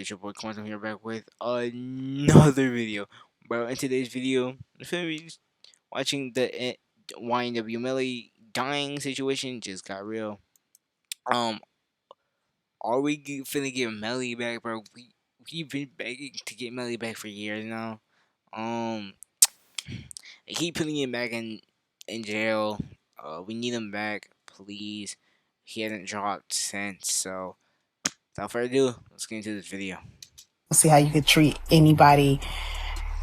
It's your boy Quantum here back with another video. Bro, in today's video, I'm gonna be watching the YNW Melly dying situation just got real. Um, are we finna get Melly back, bro? We've been begging to get Melly back for years now. Um, they keep putting him back in jail. We need him back, please. He hasn't dropped since, so without further ado, let's get into this video. See how you could treat anybody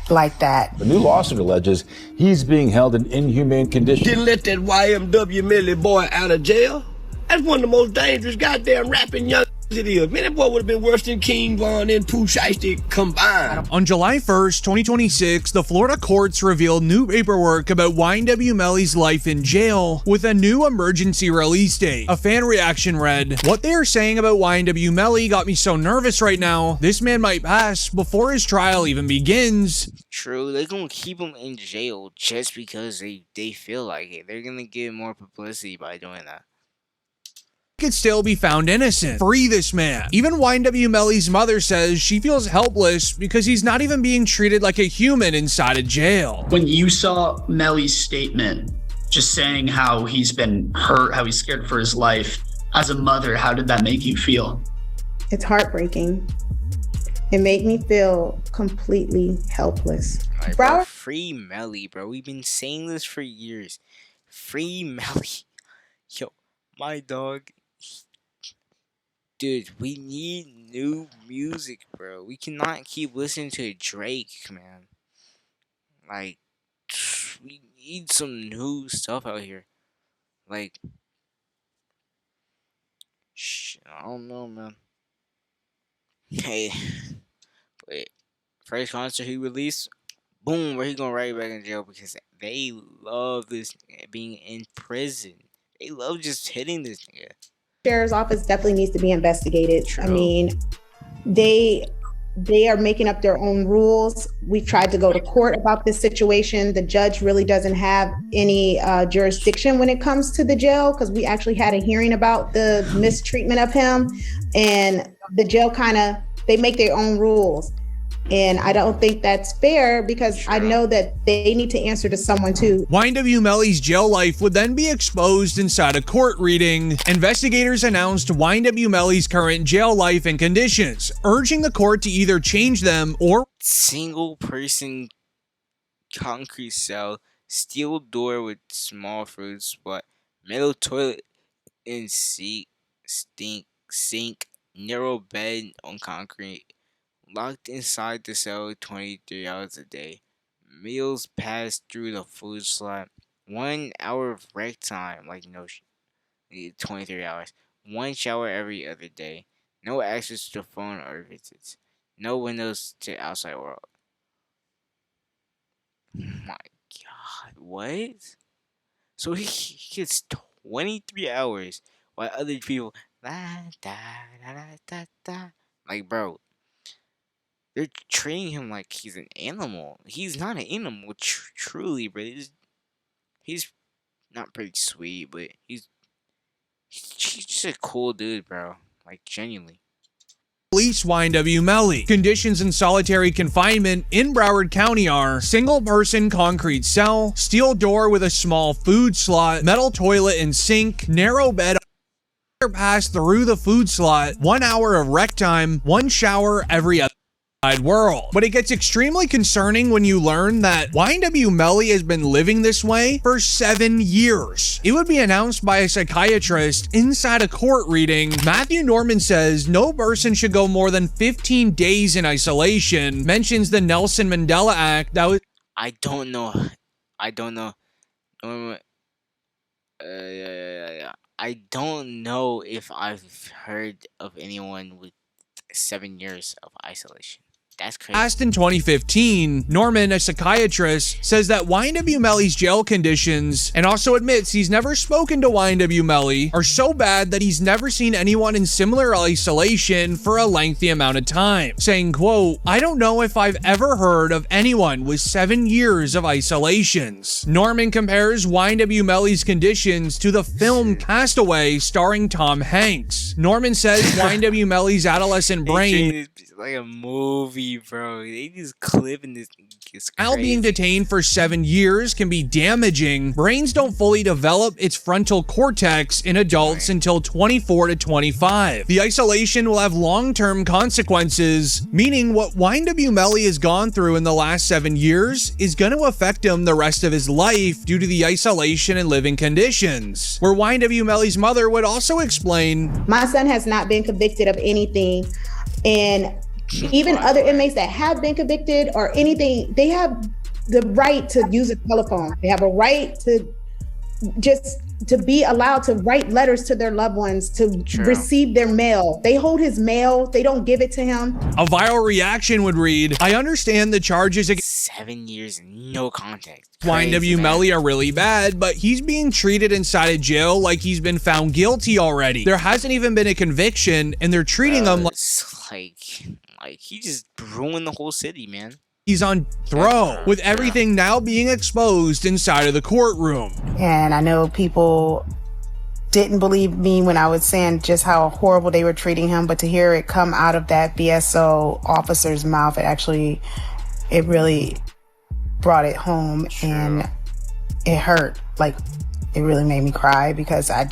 like that. The new lawsuit alleges he's being held in inhumane conditions. Didn't let that YNW Melly boy out of jail. That's one of the most dangerous goddamn rapping young it is. Man, that boy would have been worse than King Von and Pooh Shiesty combined. On July 1st, 2026, the Florida courts revealed new paperwork about YNW Melly's life in jail with a new emergency release date. A fan reaction read, "What they are saying about YNW Melly got me so nervous right now. This man might pass before his trial even begins." True, they're gonna keep him in jail just because they feel like it. They're gonna get more publicity by doing that. Could still be found innocent. Free this man. Even YNW Melly's mother says she feels helpless because he's not even being treated like a human inside a jail. When you saw Melly's statement, just saying how he's been hurt, how he's scared for his life, as a mother, how did that make you feel? It's heartbreaking. It made me feel completely helpless. Right, bro, free Melly, bro. We've been saying this for years. Free Melly. Yo, my dog. Dude, we need new music, bro. We cannot keep listening to Drake, man. Like, we need some new stuff out here. Like, I don't know, man. Hey, wait. First concert he released, boom, where he going right back in jail because they love this being in prison. They love just hitting this nigga. Sheriff's office definitely needs to be investigated. True. I mean, they are making up their own rules. We've tried to go to court about this situation. The judge really doesn't have any jurisdiction when it comes to the jail because we actually had a hearing about the mistreatment of him, and the jail they make their own rules. And I don't think that's fair because I know that they need to answer to someone too. YNW Melly's jail life would then be exposed inside a court reading. Investigators announced YNW Melly's current jail life and conditions, urging the court to either change them or single person concrete cell, steel door with small fruit spot, metal toilet and sink, narrow bed on concrete. Locked inside the cell 23 hours a day. Meals passed through the food slot. 1 hour of rec time, 23 hours. 1 shower every other day. No access to phone or visits. No windows to outside world. My God, what? So he gets 23 hours while other people like, bro. They're treating him like he's an animal. He's not an animal, truly, but he's not pretty sweet, but he's just a cool dude, bro. Like, genuinely. Release YNW Melly. Conditions in solitary confinement in Broward County are single person concrete cell, steel door with a small food slot, metal toilet and sink, narrow bed pass through the food slot, 1 hour of rec time, 1 shower every other world. But it gets extremely concerning when you learn that YNW Melly has been living this way for 7 years. It would be announced by a psychiatrist inside a court reading. Matthew Norman says no person should go more than 15 days in isolation, mentions the Nelson Mandela Act that was— I don't know. I don't know if I've heard of anyone with 7 years of isolation. That's crazy. Asked in 2015, Norman, a psychiatrist, says that YNW Melly's jail conditions, and also admits he's never spoken to YNW Melly, are so bad that he's never seen anyone in similar isolation for a lengthy amount of time, saying, quote, "I don't know if I've ever heard of anyone with 7 years of isolations." Norman compares YNW Melly's conditions to the film Castaway starring Tom Hanks. Norman says YNW Melly's adolescent brain, It's like a movie, bro. They just clipping this. It's while being crazy. detained for 7 years, can be damaging. Brains don't fully develop its frontal cortex in adults until 24 to 25. The isolation will have long-term consequences, meaning what YNW Melly has gone through in the last 7 years is going to affect him the rest of his life due to the isolation and living conditions. Where YNW Melly's mother would also explain, My son has not been convicted of anything, and even other inmates that have been convicted or anything, they have the right to use a telephone. They have a right to just to be allowed to write letters to their loved ones, to receive their mail. They hold his mail. They don't give it to him. a viral reaction would read, "I understand the charges against 7 years and no context. YNW Melly are really bad, but he's being treated inside of jail like he's been found guilty already. There hasn't even been a conviction, and they're treating him like He just ruined the whole city, man. he's on throw, with everything now being exposed inside of the courtroom." And I know people didn't believe me when I was saying just how horrible they were treating him, but to hear it come out of that BSO officer's mouth, it really brought it home, and it hurt. Like, it really made me cry, because I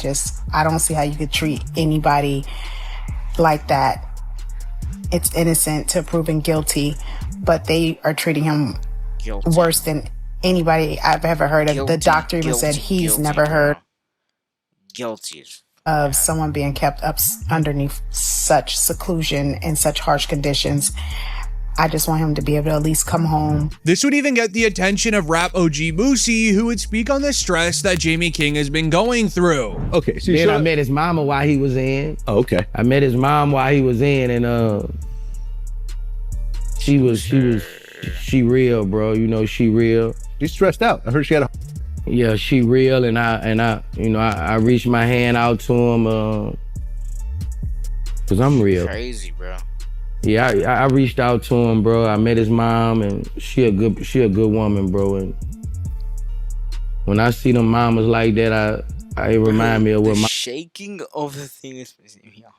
don't see how you could treat anybody like that. It's innocent to proven guilty, but they are treating him worse than anybody I've ever heard of. The doctor even said he's never heard of someone being kept up underneath such seclusion and such harsh conditions. I just want him to be able to at least come home. This would even get the attention of rap OG Boosie, who would speak on the stress that Jamie King has been going through. Okay, so then I met his mama while he was in. Oh, okay. I met his mom while he was in, and she real, bro. You know, she real. She's stressed out. I heard she had a... Yeah, she real, and I reached my hand out to him, cause I'm real. Crazy, bro. Yeah, I reached out to him, bro. I met his mom, and she a good woman, bro. And when I see them mamas like that, it remind me of what my shaking of the thing is missing me off.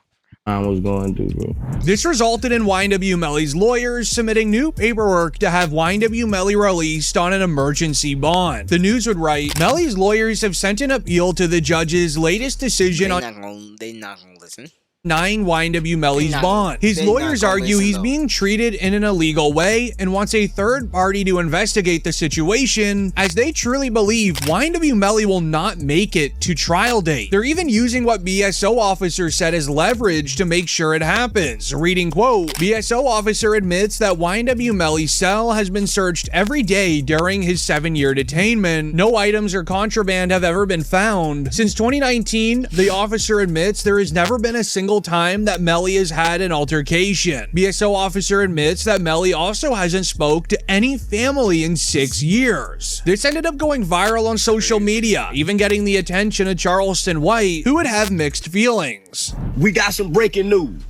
mom was going through, bro. This resulted in YNW Melly's lawyers submitting new paperwork to have YNW Melly released on an emergency bond. The news would write, Melly's lawyers have sent an appeal to the judge's latest decision They're not gonna listen. denying YNW Melly's bond. His lawyers argue he's being treated in an illegal way and wants a third party to investigate the situation, as they truly believe YNW Melly will not make it to trial date. They're even using what BSO officer said as leverage to make sure it happens. Reading quote, BSO officer admits that YNW Melly's cell has been searched every day during his 7-year detainment. No items or contraband have ever been found. Since 2019, the officer admits there has never been a single time that Melly has had an altercation. BSO officer admits that Melly also hasn't spoke to any family in 6 years. This ended up going viral on social media, even getting the attention of Charleston White, who would have mixed feelings. We got some breaking news.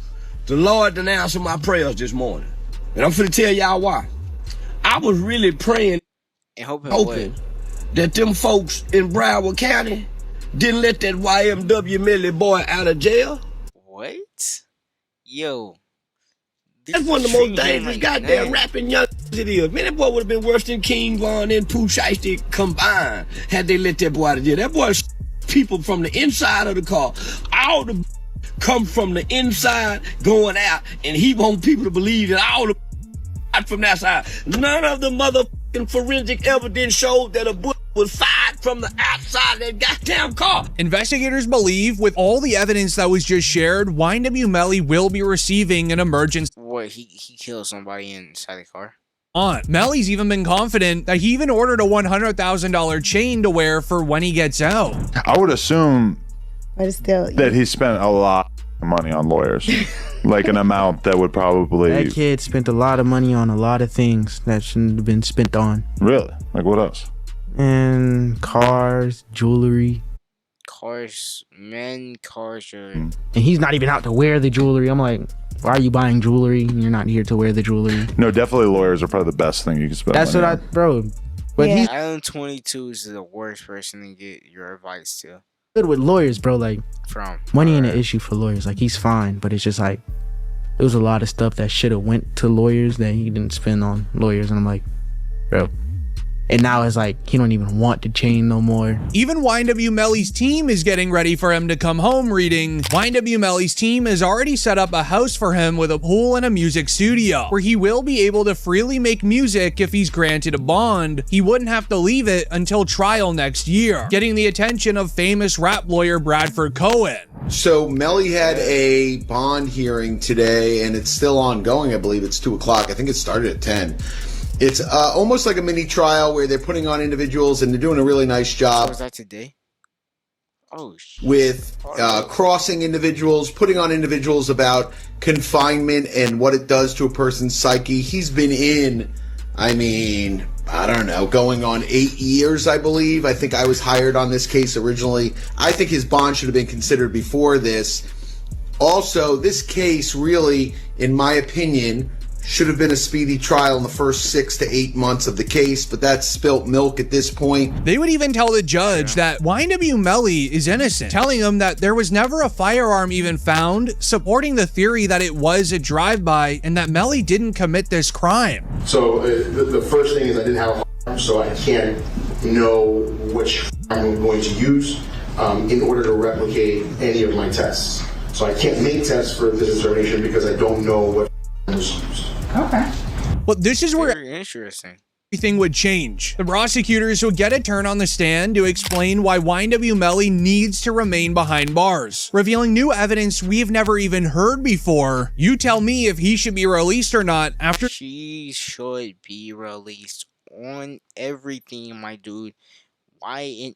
The Lord done answered my prayers this morning. And I'm finna tell y'all why. I was really praying And hoping that them folks in Broward County didn't let that YNW Melly boy out of jail. What? Yo. That's one of the most dangerous goddamn rapping young it is. Man, that boy would have been worse than King Von and Pooh Shiesty combined had they let that boy out of jail. That boy people from the inside of the car. All the come from the inside going out, and he want people to believe that all the from that side. None of the motherfucking forensic evidence showed that a bullet was fired from the outside of that goddamn car. Investigators believe, with all the evidence that was just shared, YNW Melly will be receiving an emergency. What, he killed somebody inside the car? Melly's even been confident that he even ordered a $100,000 chain to wear for when he gets out. I would assume But it's still that he spent a lot of money on lawyers. like an amount that would probably... That kid spent a lot of money on a lot of things that shouldn't have been spent on. Really? Like what else? And cars, jewelry. Cars, cars are... And he's not even out to wear the jewelry. I'm like, why are you buying jewelry? You're not here to wear the jewelry. No, definitely lawyers are probably the best thing you can spend. That's what on. bro. But Yeah. he's Adam 22 is the worst person to get your advice to. good with lawyers, bro. Like, From money ain't an issue for lawyers. Like, he's fine, but it's just like, there was a lot of stuff that should have went to lawyers that he didn't spend on lawyers. And I'm like, bro. And now it's like, he don't even want to chain no more. Even YNW Melly's team is getting ready for him to come home. Reading, YNW Melly's team has already set up a house for him with a pool and a music studio, where he will be able to freely make music if he's granted a bond. He wouldn't have to leave it until trial next year, getting the attention of famous rap lawyer Bradford Cohen. So Melly had a bond hearing today, and it's still ongoing. I believe it's 2 o'clock. I think it started at 10. It's almost like a mini trial where they're putting on individuals, and they're doing a really nice job. Was that today? Oh, shit. With crossing individuals, putting on individuals about confinement and what it does to a person's psyche. He's been in, I don't know, going on 8 years, I believe. I think I was hired on this case originally. I think his bond should have been considered before this. Also, this case really, in my opinion, should have been a speedy trial in the first 6 to 8 months of the case, but that's spilt milk at this point. They would even tell the judge that YNW Melly is innocent, telling him that there was never a firearm even found, supporting the theory that it was a drive-by and that Melly didn't commit this crime. So the first thing is I didn't have a firearm, so I can't know which firearm I'm going to use in order to replicate any of my tests. So I can't make tests for this determination because I don't know what was used. Okay. But this is where Very interesting. everything would change. The prosecutors would get a turn on the stand to explain why YNW Melly needs to remain behind bars, revealing new evidence we've never even heard before. You tell me if he should be released or not after. She should be released on everything, my dude. YNW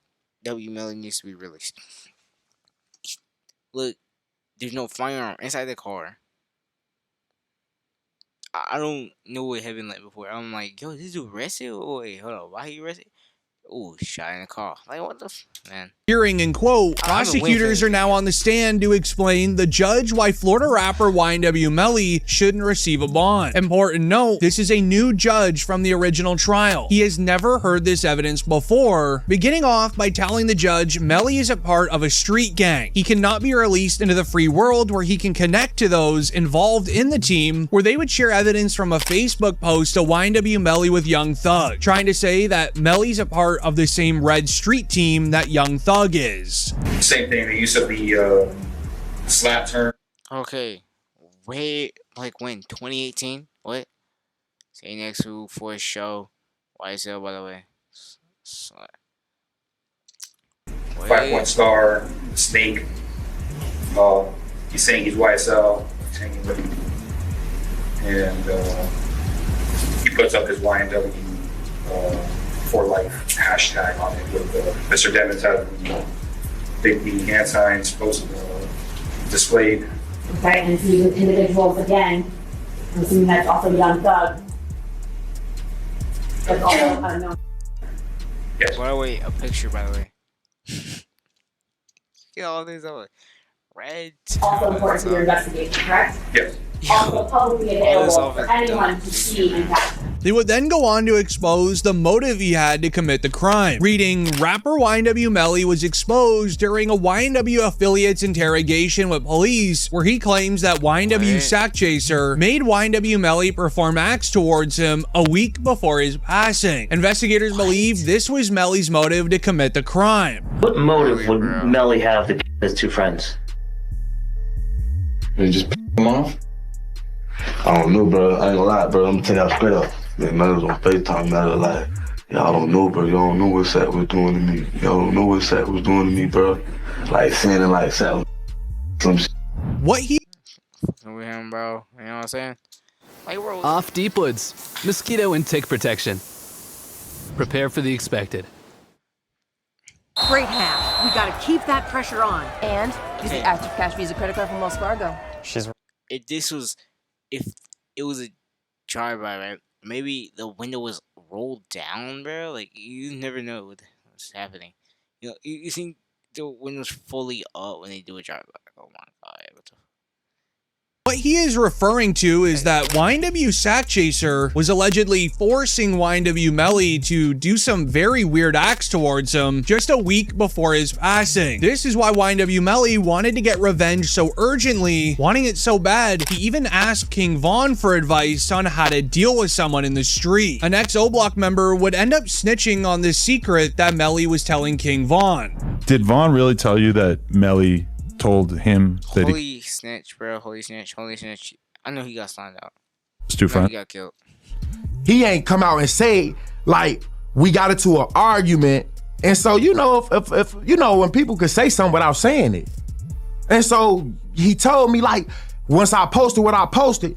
Melly needs to be released. Look, there's no firearm inside the car. I don't know what heaven like before. I'm like, yo, this dude arrested? Oh, wait, hold on. Why he arrested? Oh, shot in the car. Like, what the man? Hearing and quote, I haven't prosecutors are now on the stand to explain the judge why Florida rapper YNW Melly shouldn't receive a bond. Important note, this is a new judge from the original trial. He has never heard this evidence before, beginning off by telling the judge Melly is a part of a street gang. He cannot be released into the free world where he can connect to those involved in the team, where they would share evidence from a Facebook post of YNW Melly with Young Thug, trying to say that Melly's a part of the same red street team that Young Thug is. Same thing, the use of the slap term. Okay. Wait, like when? 2018? What? Say next to for a show. YSL, by the way. Slap. 5-point star, snake. He's saying he's YSL. And he puts up his YNW for life hashtag on it with Mr. Devins has the hand signs posted, displayed. Okay, and so you individuals again, I'm assuming that's also Young Thug. That's also unknown. Yes. By the way, a picture, by the way. Get all these over. Red. Also important for your investigation, correct? Yes. Also publicly available for anyone to see and capture. They would then go on to expose the motive he had to commit the crime. Reading, rapper YNW Melly was exposed during a YNW affiliate's interrogation with police, where he claims that YNW Sack Chaser made YNW Melly perform acts towards him a week before his passing. Investigators believe this was Melly's motive to commit the crime. What motive would Melly have to kill his two friends? And just piss him off? I don't know, bro. I ain't gonna lie, bro. I'm gonna tell y'all straight up. Man, man was on FaceTime, man. Like, y'all don't know, bro. Y'all don't know what Sack was doing to me. Y'all don't know what Sack was doing to me, bro. Like, saying it like Sack some shit. What he... With him, bro. You know what I'm saying? Like, bro. Off Deep Woods. Mosquito and tick protection. Prepare for the expected. Great half. We gotta keep that pressure on. And use the Active Cash Visa credit card from Wells Fargo. She's if this was, if it was a drive-by, right? Maybe the window was rolled down, bro. Like you never know what's happening. You know, you think the window's fully up when they do a drive-by? Oh my god! What the What he is referring to is that YNW Sack Chaser was allegedly forcing YNW Melly to do some very weird acts towards him just a week before his passing. This is why YNW Melly wanted to get revenge so urgently, wanting it so bad, he even asked King Von for advice on how to deal with someone in the street. An ex-O-Block member would end up snitching on this secret that Melly was telling King Von. Did Vaughn really tell you that Melly told him that holy snitch, bro! Holy snitch! Holy snitch! I know he got signed out. was too fun? He got killed. He ain't come out and say like we got into an argument, and so you know if you know when people could say something without saying it, and so he told me like once I posted what I posted,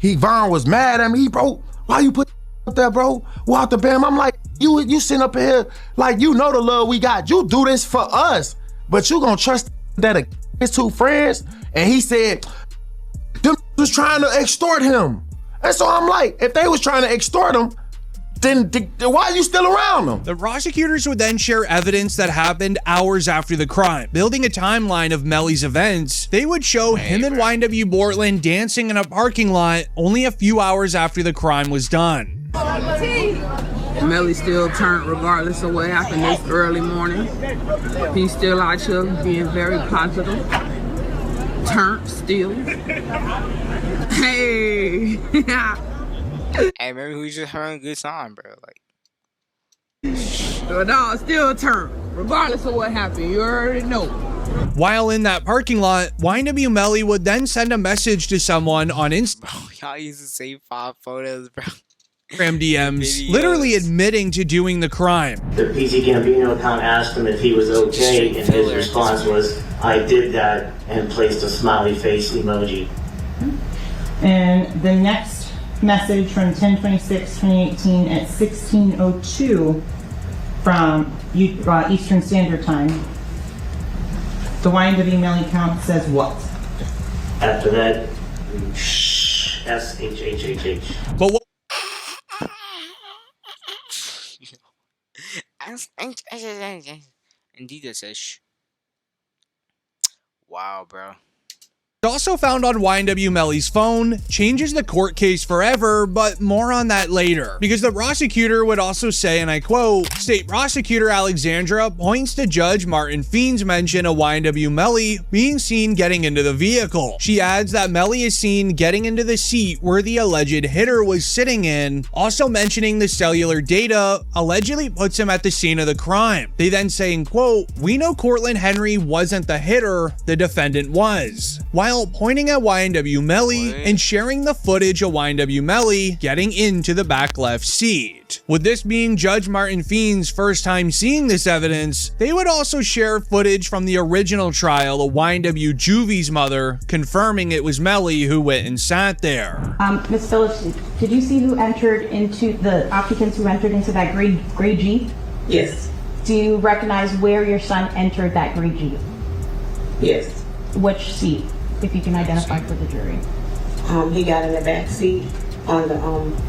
Vaughn was mad at me, bro. Why you put up there, bro? Walk the bam. I'm like you sitting up here like you know the love we got. You do this for us, but you gonna trust that his two friends? And he said them was trying to extort him. And so I'm like, if they was trying to extort him, then why are you still around them? The prosecutors would then share evidence that happened hours after the crime. Building a timeline of Melly's events, they would show him and YNW Bortland dancing in a parking lot only a few hours after the crime was done. Melly still turned regardless of what happened this early morning. He's still out here being very positive. Turned still. Hey. Hey, maybe we just having a good time, bro. Like, no, still turned regardless of what happened. You already know. While in that parking lot, YNW Melly would then send a message to someone on Instagram. Y'all used to save 5 photos, bro. DMs, literally admitting to doing the crime. The PC Gambino account asked him if he was okay, and his response was, "I did that," and placed a smiley face emoji. And the next message from 10/26/2018 at 16:02 from Eastern Standard Time. The YNW Melly account says what? After that, SHHHH. But what? Indeed, it says shh. Wow, bro. Also found on YNW Melly's phone, changes the court case forever, but more on that later. Because the prosecutor would also say, and I quote, State Prosecutor Alexandra points to Judge Martin Feen's mention of YNW Melly being seen getting into the vehicle. She adds that Melly is seen getting into the seat where the alleged hitter was sitting in, also mentioning the cellular data allegedly puts him at the scene of the crime. They then say, in quote, "We know Cortland Henry wasn't the hitter, the defendant was," while pointing at YNW Melly and sharing the footage of YNW Melly getting into the back left seat. With this being Judge Martin Feen's first time seeing this evidence, they would also share footage from the original trial of YNW Juvie's mother, confirming it was Melly who went and sat there. Ms. Phillips, did you see who entered into the occupants who entered into that gray Jeep? Yes. Do you recognize where your son entered that gray Jeep? Yes. Which seat, if you can identify for the jury? He got in the back seat on the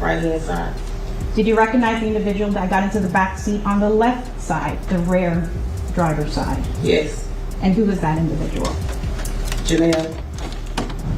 right hand side. Did you recognize the individual that got into the back seat on the left side, the rear driver's side? Yes. And who was that individual? Janelle.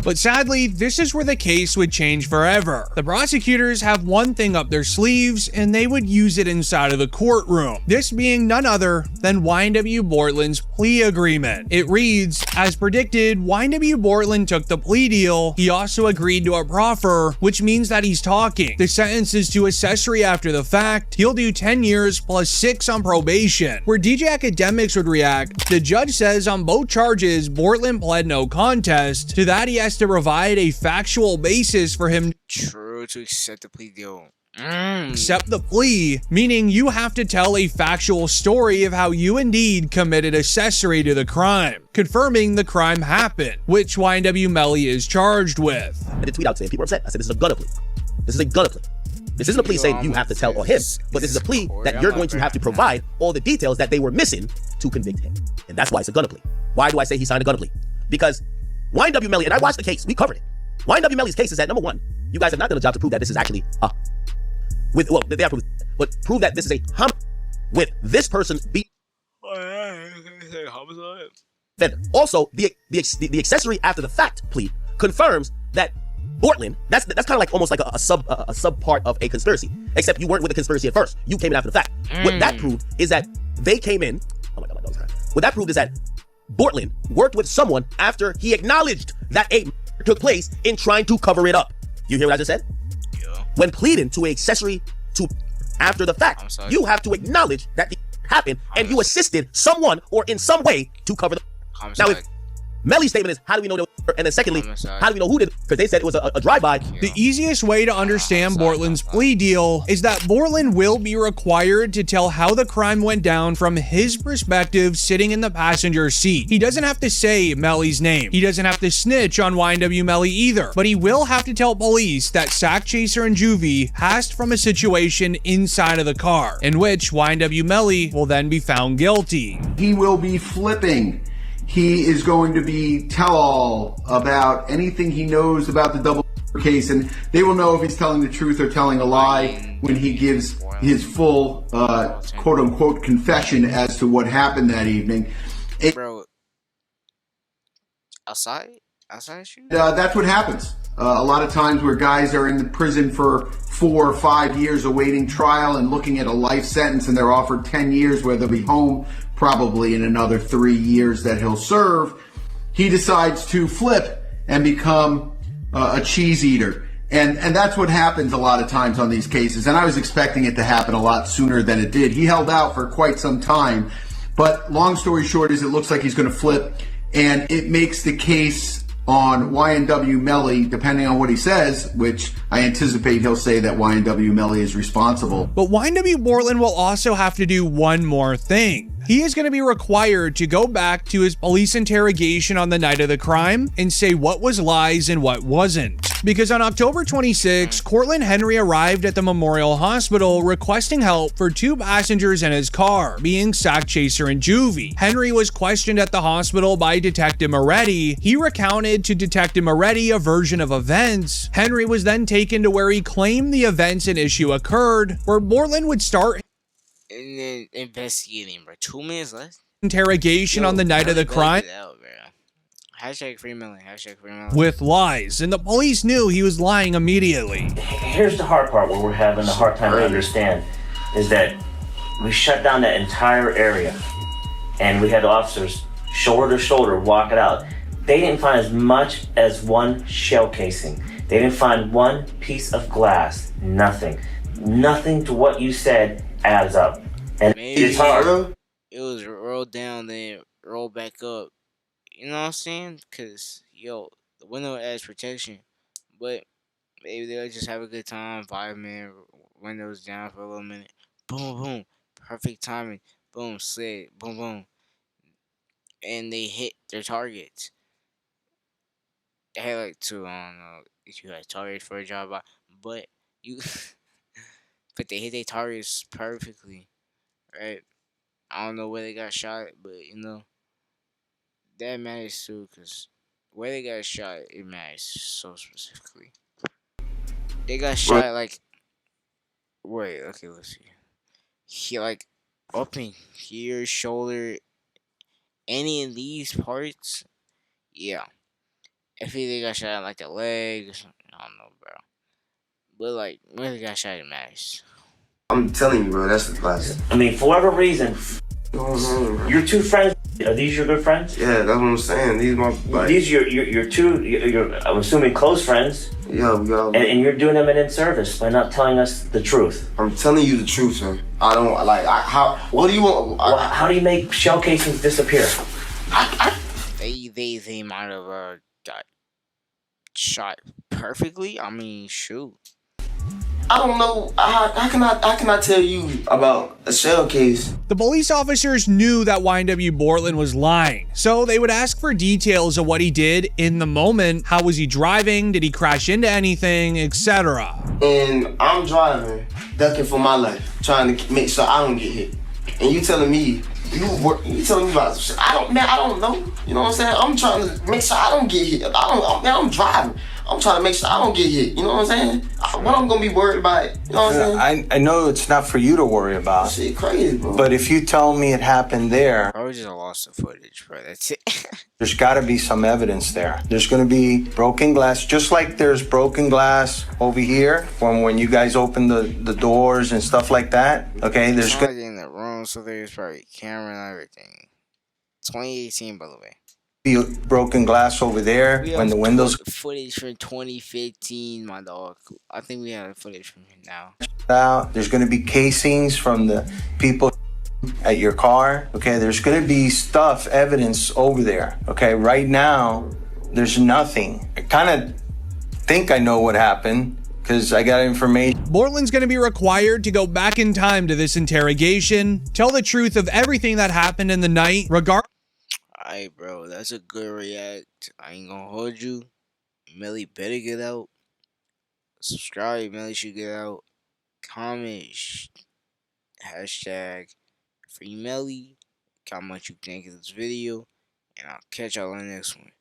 But sadly, this is where the case would change forever. The prosecutors have one thing up their sleeves, and they would use it inside of the courtroom. This being none other than YNW Bortland's plea agreement. It reads, as predicted, YNW Bortland took the plea deal. He also agreed to a proffer, which means that he's talking. The sentence is to accessory after the fact. He'll do 10 years plus 6 on probation. Where DJ Academics would react, the judge says on both charges, Bortland pled no contest. To that, he has to provide a factual basis for him to accept the plea deal. Accept the plea, meaning you have to tell a factual story of how you indeed committed accessory to the crime, confirming the crime happened, which YNW Melly is charged with. I did tweet out saying people are upset. I said, this is a gunner plea. This is a gunner plea. This isn't a plea saying you have to tell or him, but this is a plea that you're going to have to provide all the details that they were missing to convict him. And that's why it's a gunner plea. Why do I say he signed a gunner plea? Because YNW Melly, and I watched the case. We covered it. YNW Melly's case is that, number one, you guys have not done a job to prove that this is actually they have proved, but prove that this is a homicide with this person being homicide. Then also the accessory after the fact plea confirms that Bortland, that's kind of like almost like a sub part of a conspiracy, except you weren't with the conspiracy at first. You came in after the fact. What that proved is that they came in. Oh my God, my dog's crying. What that proved is that Bortland worked with someone after he acknowledged that a took place in trying to cover it up. You hear what I just said? Yeah. When pleading to an accessory to after the fact, you have to acknowledge that the happened and you assisted someone or in some way to cover the. Now, if Melly's statement is, how do we know that? And then secondly, how do we know who did it? Because they said it was a drive-by. The easiest way to understand Bortland's plea deal is that Bortland will be required to tell how the crime went down from his perspective sitting in the passenger seat. He doesn't have to say Melly's name. He doesn't have to snitch on YNW Melly either, but he will have to tell police that Sack Chaser and Juvie passed from a situation inside of the car, in which YNW Melly will then be found guilty. He will be flipping. He is going to be tell-all about anything he knows about the double case, and they will know if he's telling the truth or telling a lie when he gives his full quote-unquote confession as to what happened that evening. Bro, outside shooting? That's what happens. A lot of times where guys are in the prison for 4 or 5 years awaiting trial and looking at a life sentence, and they're offered 10 years where they'll be home probably in another 3 years that he'll serve, he decides to flip and become a cheese eater. And that's what happens a lot of times on these cases. And I was expecting it to happen a lot sooner than it did. He held out for quite some time. But long story short is it looks like he's going to flip. And it makes the case on YNW Melly, depending on what he says, which I anticipate he'll say that YNW Melly is responsible. But YNW Bortland will also have to do one more thing. He is going to be required to go back to his police interrogation on the night of the crime and say what was lies and what wasn't. Because on October 26, Cortland Henry arrived at the Memorial Hospital requesting help for 2 passengers in his car, being Sack Chaser and Juvie. Henry was questioned at the hospital by Detective Moretti. He recounted to Detective Moretti a version of events. Henry was then taken to where he claimed the events and issue occurred, where Bortland would start and then investigating, bro. 2 minutes left. Interrogation on the night of the crime. Hashtag free Melly. Hashtag free Melly. With lies, and the police knew he was lying immediately. Here's the hard part where we're having a hard time to understand is that we shut down that entire area and we had officers shoulder to shoulder walk it out. They didn't find as much as one shell casing. They didn't find one piece of glass. Nothing. Nothing to what you said adds up. And maybe it's hard. It was rolled down, then roll back up. You know what I'm saying? Because, yo, the window adds protection. But maybe they'll just have a good time. 5 minute windows down for a little minute. Boom, boom. Perfect timing. Boom, slid. Boom, boom. And they hit their targets. They had like 2, I don't know if you had targets for a job, but you... But they hit their targets perfectly, right? I don't know where they got shot, but, you know, that matters too, because where they got shot, it matters so specifically. They got shot, like, wait, okay, let's see. He, like, up in here, shoulder, any of these parts, yeah. If they got shot, like, the leg or something, I don't know, bro. But, like, where they got shot, it matters. I'm telling you, bro, that's the class. I mean, for whatever reason, your 2 friends, are these your good friends? Yeah, that's what I'm saying. These my like, these your 2, I'm assuming close friends. Yeah, we got. And you're doing them an inservice by not telling us the truth. I'm telling you the truth, sir. I don't like. How? What do you want? How do you make shell casings disappear? They might have got shot perfectly. I mean, shoot. I don't know. How can I tell you about a shell case? The police officers knew that YNW Bortland was lying, so they would ask for details of what he did in the moment. How was he driving? Did he crash into anything, etc.? And I'm driving, ducking for my life, trying to make sure I don't get hit. And you telling me You telling me about shit? I don't know. You know what I'm saying? I'm trying to make sure I don't get hit. I'm driving. I'm trying to make sure I don't get hit. You know what I'm saying? What I'm gonna be worried about? You know what I'm saying? I know it's not for you to worry about. Shit crazy, bro. But if you tell me it happened there, I just lost the footage, bro. That's it. there's got to be some evidence there. There's going to be broken glass, just like there's broken glass over here from when you guys opened the doors and stuff like that. Okay, there's going to be in the room, so there's probably camera and everything. 2018, by the way. Be broken glass over there when the windows. Footage from 2015, my dog. I think we have footage from him now. Out. There's going to be casings from the people at your car. Okay, there's going to be stuff, evidence over there. Okay, right now there's nothing. I kind of think I know what happened because I got information. Bortland's going to be required to go back in time to this interrogation, tell the truth of everything that happened in the night, Alright, bro, that's a good react. I ain't gonna hold you. Melly better get out. Subscribe, Melly should get out. Comment, hashtag free Melly. Comment what you think of this video. And I'll catch y'all in the next one.